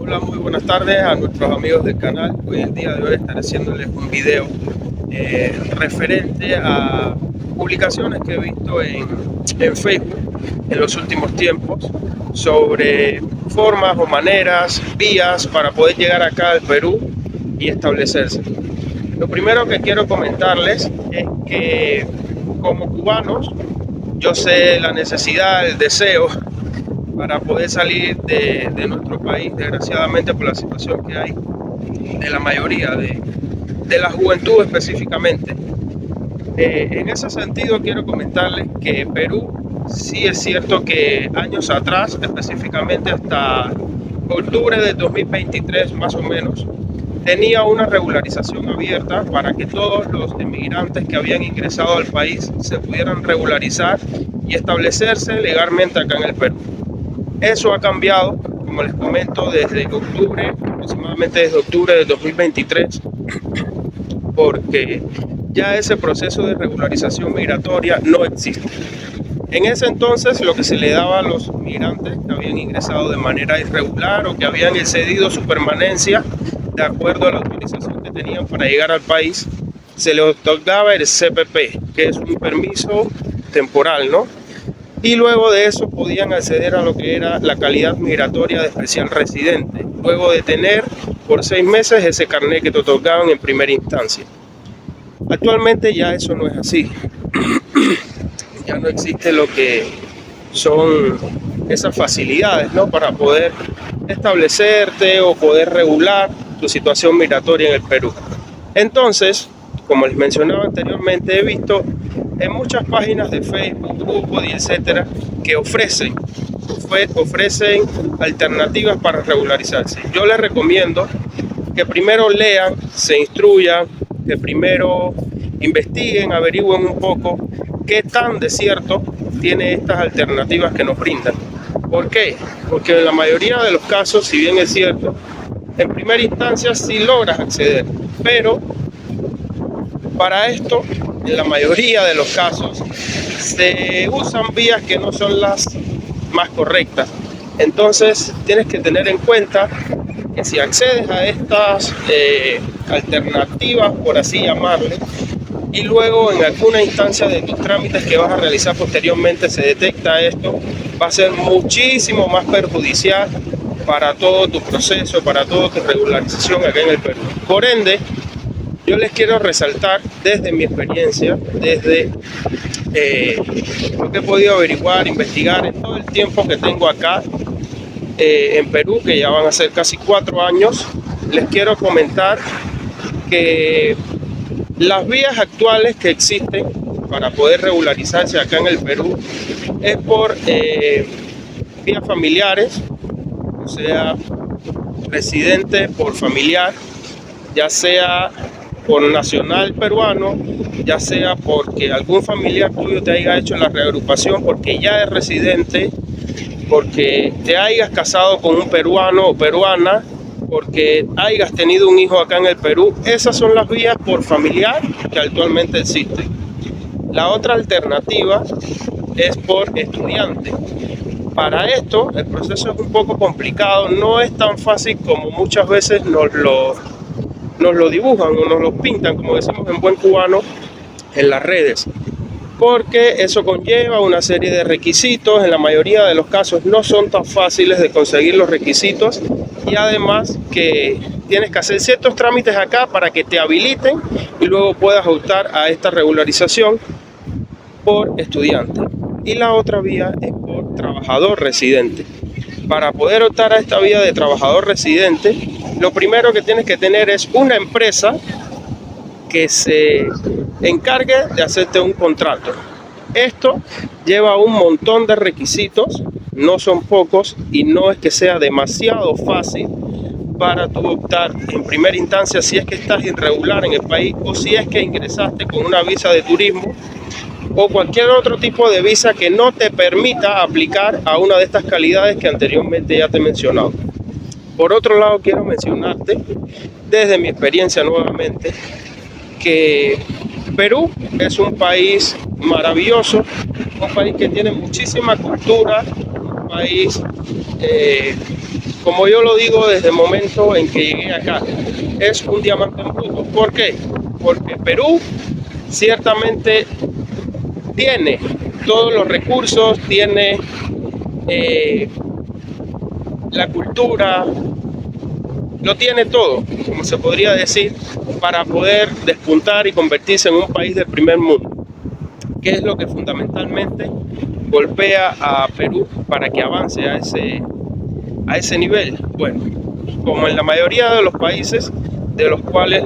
Hola, muy buenas tardes a nuestros amigos del canal. Hoy, el día de hoy, estaré haciéndoles un video referente a publicaciones que he visto en Facebook en los últimos tiempos sobre formas o maneras, vías para poder llegar acá al Perú y establecerse. Lo primero que quiero comentarles es que como cubanos yo sé la necesidad, el deseo para poder salir de nuestro país, desgraciadamente por la situación que hay de la mayoría de la juventud específicamente. En ese sentido quiero comentarles que Perú sí es cierto que años atrás, específicamente hasta octubre de 2023 más o menos, tenía una regularización abierta para que todos los inmigrantes que habían ingresado al país se pudieran regularizar y establecerse legalmente acá en el Perú. Eso ha cambiado, como les comento, desde octubre, aproximadamente desde octubre de 2023, porque ya ese proceso de regularización migratoria no existe. En ese entonces lo que se le daba a los migrantes que habían ingresado de manera irregular o que habían excedido su permanencia de acuerdo a la autorización que tenían para llegar al país, se les otorgaba el CPP, que es un permiso temporal, ¿no? Y luego de eso podían acceder a lo que era la calidad migratoria de especial residente, luego de tener por 6 meses ese carnet que te otorgaban en primera instancia. Actualmente ya eso no es así. Ya no existe lo que son esas facilidades, ¿no?, para poder establecerte o poder regular tu situación migratoria en el Perú. Entonces, como les mencionaba anteriormente, he visto en muchas páginas de Facebook, grupos y etcétera que ofrecen alternativas para regularizarse. Yo les recomiendo que primero lean, se instruyan, que primero investiguen, averigüen un poco qué tan de cierto tiene estas alternativas que nos brindan. ¿Por qué? Porque en la mayoría de los casos, si bien es cierto, en primera instancia sí logras acceder, pero para esto, en la mayoría de los casos, se usan vías que no son las más correctas. Entonces, tienes que tener en cuenta que si accedes a estas alternativas, por así llamarle, y luego en alguna instancia de tus trámites que vas a realizar posteriormente se detecta esto, va a ser muchísimo más perjudicial para todo tu proceso, para toda tu regularización acá en el Perú. Por ende, yo les quiero resaltar desde mi experiencia, desde lo que he podido averiguar, investigar en todo el tiempo que tengo acá en Perú, que ya van a ser casi 4 años, les quiero comentar que las vías actuales que existen para poder regularizarse acá en el Perú es por vías familiares, o sea, residente por familiar, ya sea por nacional peruano, ya sea porque algún familiar tuyo te haya hecho la reagrupación porque ya es residente, porque te hayas casado con un peruano o peruana, porque hayas tenido un hijo acá en el Perú. Esas son las vías por familiar que actualmente existen. La otra alternativa es por estudiante. Para esto el proceso es un poco complicado, no es tan fácil como muchas veces nos lo dibujan o nos lo pintan, como decimos en buen cubano, en las redes, porque eso conlleva una serie de requisitos. En la mayoría de los casos no son tan fáciles de conseguir los requisitos, y además que tienes que hacer ciertos trámites acá para que te habiliten y luego puedas optar a esta regularización por estudiante. Y la otra vía es por trabajador residente. Para poder optar a esta vía de trabajador residente, lo primero que tienes que tener es una empresa que se encargue de hacerte un contrato. Esto lleva un montón de requisitos, no son pocos, y no es que sea demasiado fácil para tú optar en primera instancia si es que estás irregular en el país o si es que ingresaste con una visa de turismo o cualquier otro tipo de visa que no te permita aplicar a una de estas calidades que anteriormente ya te he mencionado. Por otro lado, quiero mencionarte, desde mi experiencia nuevamente, que Perú es un país maravilloso, un país que tiene muchísima cultura, un país como yo lo digo desde el momento en que llegué acá, es un diamante en bruto. ¿Por qué? Porque Perú ciertamente tiene todos los recursos, tiene la cultura, lo tiene todo, como se podría decir, para poder despuntar y convertirse en un país del primer mundo. ¿Qué es lo que fundamentalmente golpea a Perú para que avance a ese nivel? Bueno, como en la mayoría de los países de los cuales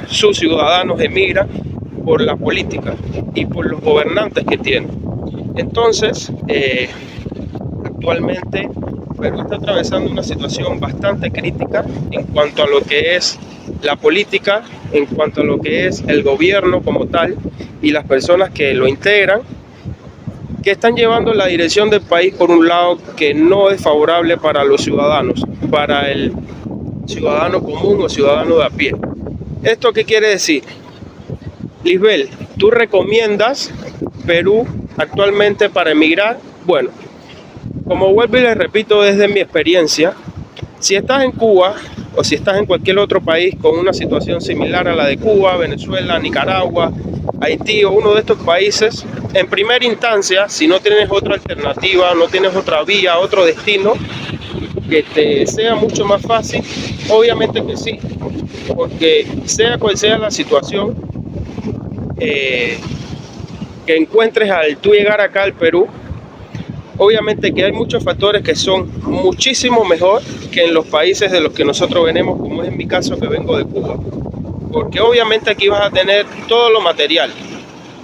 sus ciudadanos emigran por la política y por los gobernantes que tienen. Entonces, actualmente Perú está atravesando una situación bastante crítica en cuanto a lo que es la política, en cuanto a lo que es el gobierno como tal y las personas que lo integran, que están llevando la dirección del país por un lado que no es favorable para los ciudadanos, para el ciudadano común o ciudadano de a pie. ¿Esto qué quiere decir? Lisbel, ¿tú recomiendas Perú actualmente para emigrar? Bueno, como vuelvo y les repito desde mi experiencia, si estás en Cuba o si estás en cualquier otro país con una situación similar a la de Cuba, Venezuela, Nicaragua, Haití o uno de estos países, en primera instancia, si no tienes otra alternativa, no tienes otra vía, otro destino que te sea mucho más fácil, obviamente que sí, porque sea cual sea la situación que encuentres al tú llegar acá al Perú, obviamente que hay muchos factores que son muchísimo mejor que en los países de los que nosotros venimos, como es en mi caso que vengo de Cuba. Porque obviamente aquí vas a tener todo lo material.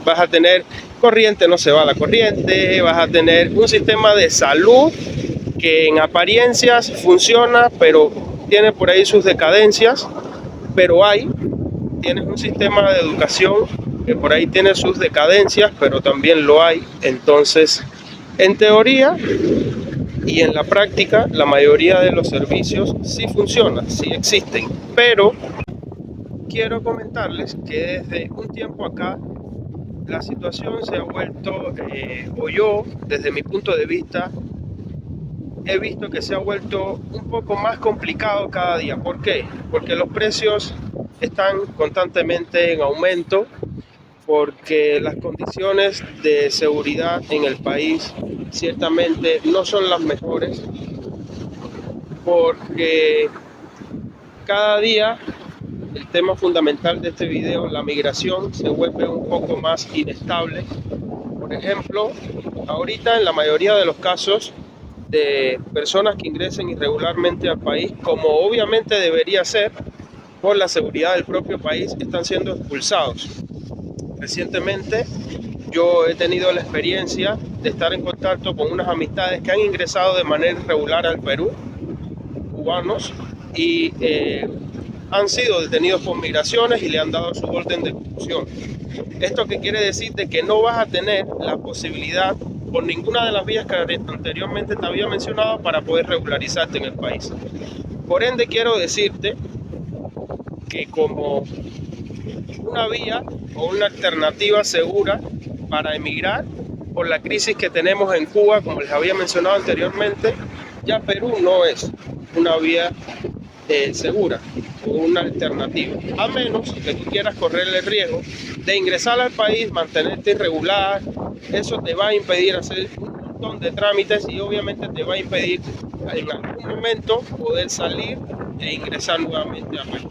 Vas a tener corriente, no se va la corriente, vas a tener un sistema de salud que en apariencias funciona, pero tiene por ahí sus decadencias, pero tienes un sistema de educación que por ahí tiene sus decadencias, pero también lo hay. Entonces, en teoría y en la práctica, la mayoría de los servicios sí funcionan, sí existen, pero quiero comentarles que desde un tiempo acá la situación se ha vuelto, o yo, desde mi punto de vista, he visto que se ha vuelto un poco más complicado cada día. ¿Por qué? Porque los precios están constantemente en aumento, porque las condiciones de seguridad en el país ciertamente no son las mejores, porque cada día el tema fundamental de este video, la migración, se vuelve un poco más inestable. Por ejemplo, ahorita en la mayoría de los casos de personas que ingresen irregularmente al país, como obviamente debería ser por la seguridad del propio país, están siendo expulsados. Recientemente yo he tenido la experiencia de estar en contacto con unas amistades que han ingresado de manera irregular al Perú, cubanos, y han sido detenidos por migraciones y le han dado su orden de expulsión. ¿Esto qué quiere decir? De que no vas a tener la posibilidad por ninguna de las vías que anteriormente te había mencionado para poder regularizarte en el país. Por ende, quiero decirte que como una vía o una alternativa segura para emigrar por la crisis que tenemos en Cuba, como les había mencionado anteriormente, ya Perú no es una vía segura o una alternativa, a menos que tú quieras correr el riesgo de ingresar al país, mantenerte irregular. Eso te va a impedir hacer un montón de trámites y obviamente te va a impedir en algún momento poder salir e ingresar nuevamente a Perú.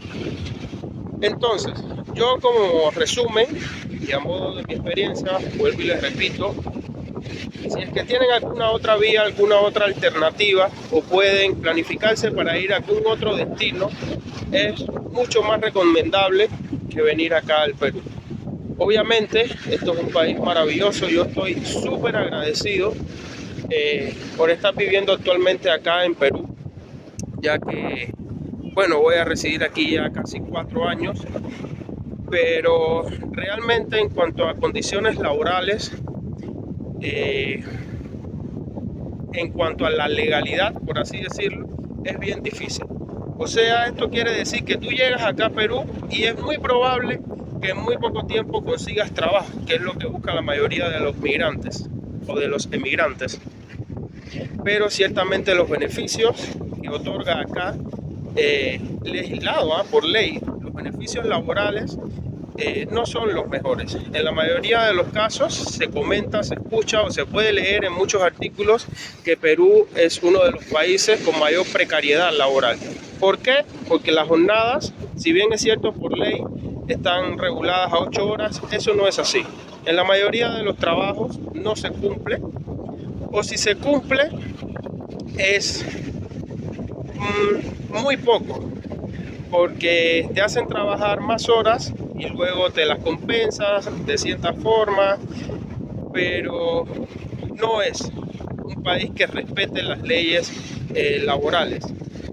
Entonces, yo como resumen y a modo de mi experiencia, vuelvo y les repito, si es que tienen alguna otra vía, alguna otra alternativa o pueden planificarse para ir a algún otro destino, es mucho más recomendable que venir acá al Perú. Obviamente, esto es un país maravilloso, yo estoy súper agradecido por estar viviendo actualmente acá en Perú, ya que, bueno, voy a residir aquí ya casi 4 años, pero realmente en cuanto a condiciones laborales, en cuanto a la legalidad, por así decirlo, es bien difícil. O sea, esto quiere decir que tú llegas acá a Perú y es muy probable que en muy poco tiempo consigas trabajo, que es lo que busca la mayoría de los migrantes o de los emigrantes. Pero ciertamente los beneficios que otorga acá, legislado por ley, los beneficios laborales no son los mejores. En la mayoría de los casos se comenta, se escucha o se puede leer en muchos artículos que Perú es uno de los países con mayor precariedad laboral. ¿Por qué? Porque las jornadas, si bien es cierto por ley, están reguladas a 8 horas, eso no es así. En la mayoría de los trabajos no se cumple, o si se cumple es muy poco, porque te hacen trabajar más horas y luego te las compensas de cierta forma, pero no es un país que respete las leyes laborales.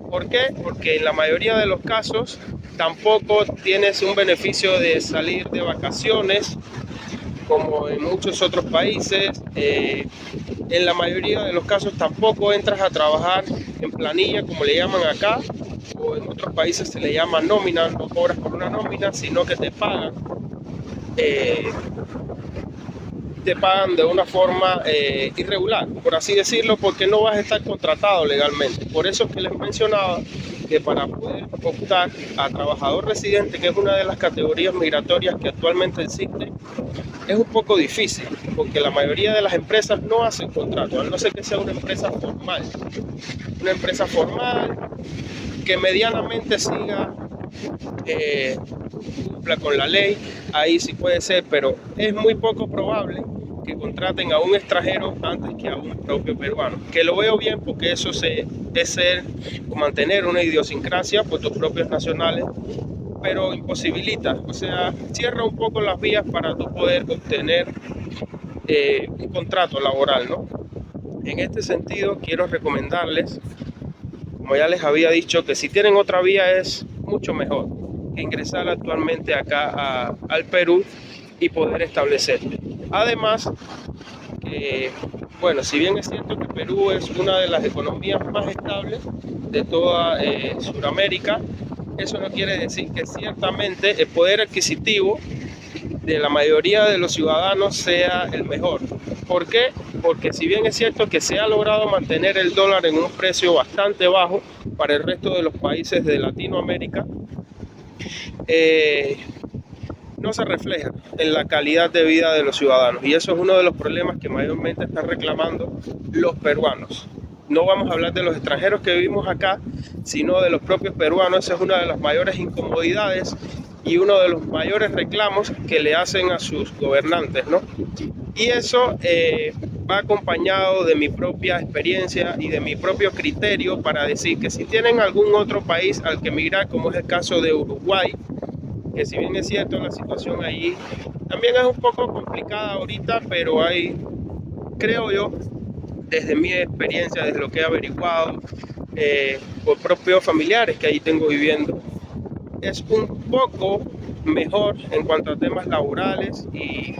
¿Por qué? Porque en la mayoría de los casos tampoco tienes un beneficio de salir de vacaciones como en muchos otros países. En la mayoría de los casos tampoco entras a trabajar en planilla, como le llaman acá, o en otros países se le llama nómina. No cobras por una nómina, sino que te pagan de una forma irregular, por así decirlo, porque no vas a estar contratado legalmente. Por eso es que les mencionaba que para poder optar a trabajador residente, que es una de las categorías migratorias que actualmente existe, es un poco difícil, porque la mayoría de las empresas no hacen contrato, a no ser que sea una empresa formal. Una empresa formal que medianamente siga, cumpla con la ley, ahí sí puede ser, pero es muy poco probable que contraten a un extranjero antes que a un propio peruano, que lo veo bien porque eso es ser o mantener una idiosincrasia por tus propios nacionales, pero imposibilita, o sea, cierra un poco las vías para tú poder obtener un contrato laboral, ¿no? En este sentido quiero recomendarles, como ya les había dicho, que si tienen otra vía es mucho mejor que ingresar actualmente acá al Perú y poder establecerse. Además, bueno, si bien es cierto que Perú es una de las economías más estables de toda Sudamérica, eso no quiere decir que ciertamente el poder adquisitivo de la mayoría de los ciudadanos sea el mejor. ¿Por qué? Porque si bien es cierto que se ha logrado mantener el dólar en un precio bastante bajo para el resto de los países de Latinoamérica, no se refleja en la calidad de vida de los ciudadanos, y eso es uno de los problemas que mayormente están reclamando los peruanos. No vamos a hablar de los extranjeros que vivimos acá, sino de los propios peruanos. Esa es una de las mayores incomodidades y uno de los mayores reclamos que le hacen a sus gobernantes, ¿no? Y eso va acompañado de mi propia experiencia y de mi propio criterio para decir que si tienen algún otro país al que emigrar, como es el caso de Uruguay, que si bien es cierto la situación allí también es un poco complicada ahorita, pero hay, creo yo, desde mi experiencia, desde lo que he averiguado por propios familiares que ahí tengo viviendo, es un poco mejor en cuanto a temas laborales y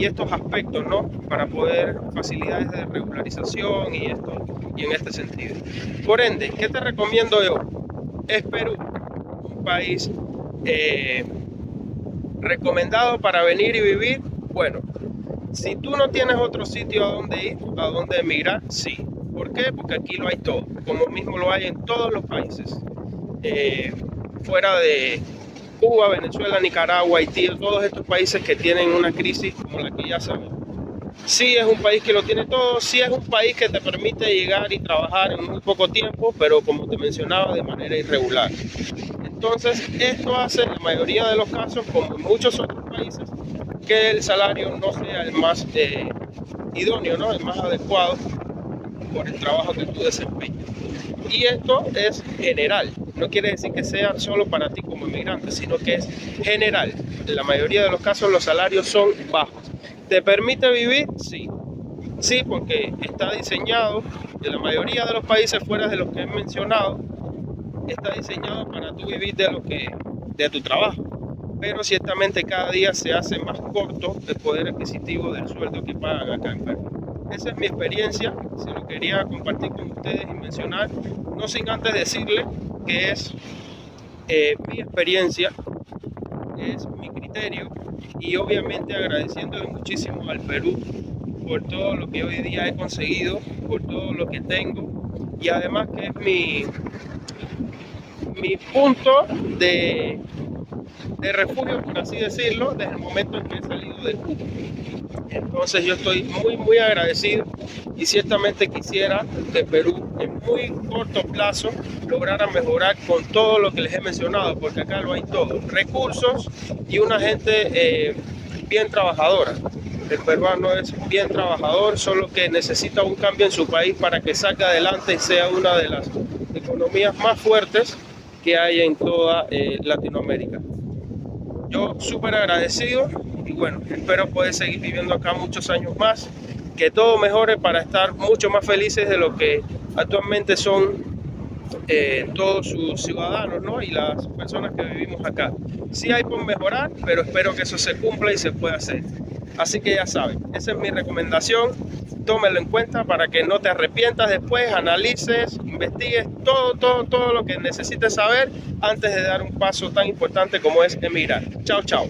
estos aspectos, ¿no? Para poder facilidades de regularización y en este sentido. Por ende, ¿qué te recomiendo yo? Es Perú, un país recomendado para venir y vivir. Bueno, si tú no tienes otro sitio a donde ir, a donde emigrar, sí. ¿Por qué? Porque aquí lo hay todo, como mismo lo hay en todos los países. Fuera de Cuba, Venezuela, Nicaragua, Haití, todos estos países que tienen una crisis como la que ya sabemos. Sí es un país que lo tiene todo, sí es un país que te permite llegar y trabajar en muy poco tiempo, pero como te mencionaba, de manera irregular. Entonces, esto hace en la mayoría de los casos, como en muchos otros países, que el salario no sea el más idóneo, ¿no? El más adecuado por el trabajo que tú desempeñas. Y esto es general, no quiere decir que sea solo para ti como inmigrante, sino que es general. En la mayoría de los casos los salarios son bajos. ¿Te permite vivir? Sí. Sí, porque está diseñado, en la mayoría de los países fuera de los que he mencionado, está diseñado para tú vivir de tu trabajo. Pero ciertamente cada día se hace más corto el poder adquisitivo del sueldo que pagan acá en Perú. Esa es mi experiencia, se lo quería compartir con ustedes y mencionar, no sin antes decirle que es mi experiencia, es mi criterio, y obviamente agradeciéndole muchísimo al Perú por todo lo que hoy día he conseguido, por todo lo que tengo y además que es mi punto de refugio, por así decirlo, desde el momento en que he salido de Cuba. Entonces yo estoy muy agradecido y ciertamente quisiera que Perú en muy corto plazo lograra mejorar con todo lo que les he mencionado, porque acá lo hay todo, recursos y una gente bien trabajadora. El peruano es bien trabajador, solo que necesita un cambio en su país para que salga adelante y sea una de las economías más fuertes que hay en toda Latinoamérica. Yo súper agradecido y bueno, espero poder seguir viviendo acá muchos años más, que todo mejore para estar mucho más felices de lo que actualmente son todos sus ciudadanos, ¿no? Y las personas que vivimos acá. Sí hay por mejorar, pero espero que eso se cumpla y se pueda hacer. Así que ya saben, esa es mi recomendación. Tómelo en cuenta para que no te arrepientas después, analices, investigues todo lo que necesites saber antes de dar un paso tan importante como es emigrar. Chao, chao.